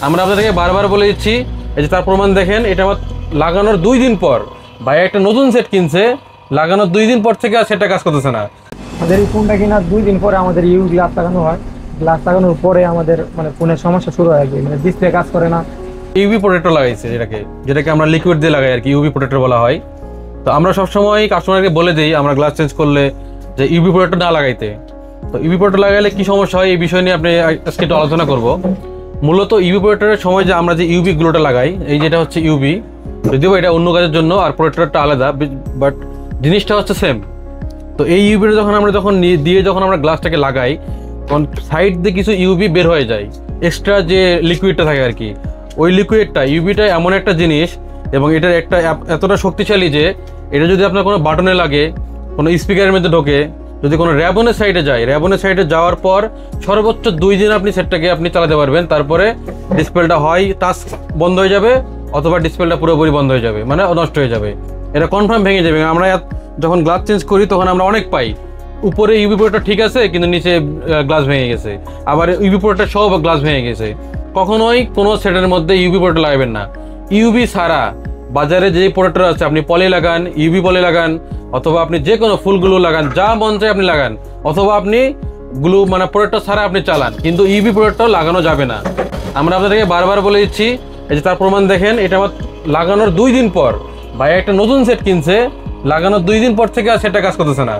আমরা আপনাদেরকে বারবার বলে দিচ্ছি, এই যে তার প্রমাণ দেখেন। এটা আমার লাগানোর 2 দিন পর ভাই একটা নতুন সেট কিনছে, লাগানোর 2 দিন পর থেকে আর সেটটা কাজ করতেছে না। আমাদের এই ফোনটা কিনা 2 দিন পরে আমাদের ইউ গ্লাস লাগানো হয়। গ্লাস লাগানোর পরে আমাদের মানে ফোনের সমস্যা শুরু হয়, মানে ডিসপ্লে কাজ করে না। ইউভি প্রোটেক্টর লাগাইছে, যেটাকে আমরা লিকুইড দিয়ে লাগাই আর কি, ইউভি প্রোটেক্টর বলা হয়। তো আমরা সবসময় কাস্টমারকে বলে দিই আমরা গ্লাস চেঞ্জ করলে যে ইউভি প্রোটেক্টর না লাগাইতে। তো ইউভি প্রোটেক্টর লাগাইলে কি সমস্যা হয় এই বিষয় নিয়ে আপনি আজকে একটু আলোচনা করব। মূলত ইউভি প্রোটেক্টরের সময় যে আমরা যে ইউভি গ্লোটা লাগাই, এই যেটা হচ্ছে ইউভি, যদিও এটা অন্য কাজের জন্য আর প্রোটেক্টরটা আলাদা, বাট জিনিসটা হচ্ছে সেম। তো এই ইউভিটা যখন আমরা গ্লাসটাকে লাগাই, তখন সাইড দিয়ে কিছু ইউভি বের হয়ে যায়, এক্সট্রা যে লিকুইডটা থাকে আর কি। ওই লিকুইডটা ইউভিটা এমন একটা জিনিস এবং এটার একটা এতটা শক্তিশালী যে এটা যদি আপনার কোনো বাটনে লাগে, কোনো স্পিকারের মধ্যে ঢোকে, যদি কোনো র্যাবনের সাইডে যায়, র্যাবনের সাইডে যাওয়ার পর সর্বোচ্চ 2 দিন আপনি সেটটাকে চালাতে পারবেন। তারপরে ডিসপ্লেটা হয় টাচ বন্ধ হয়ে যাবে অথবা ডিসপ্লেটা পুরোপুরি বন্ধ হয়ে যাবে, মানে নষ্ট হয়ে যাবে। এটা কনফার্ম ভেঙে যাবে। আমরা যখন গ্লাস চেঞ্জ করি তখন আমরা অনেক পাই, উপরে ইউভি প্রোটেক্টর ঠিক আছে কিন্তু নিচে গ্লাস ভেঙে গেছে, আবার ইউভি প্রোটেক্টর সব গ্লাস ভেঙে গেছে। কখনোই কোনো সেটের মধ্যে ইউভি প্রোটেক্টর লাগাবেন না। ইউভি ছাড়া বাজারে যে প্রোটেক্টর আছে, আপনি পলি লাগান, ইউভি পলি লাগান, অথবা আপনি যে কোনো ফুলগুলো লাগান, যা মন চায় আপনি লাগান, অথবা আপনি গ্লু মানে প্রোটেক্টর ছাড়া আপনি চালান, কিন্তু ইউভি প্রোটেক্টর লাগানো যাবে না। আমরা আপনাদেরকে বারবার বলে দিচ্ছি, এই যে তার প্রমাণ দেখেন। এটা আমার লাগানোর 2 দিন পর ভাই একটা নতুন সেট কিনছে, লাগানোর 2 দিন পর থেকে আর সেটটা কাজ করতেছে না।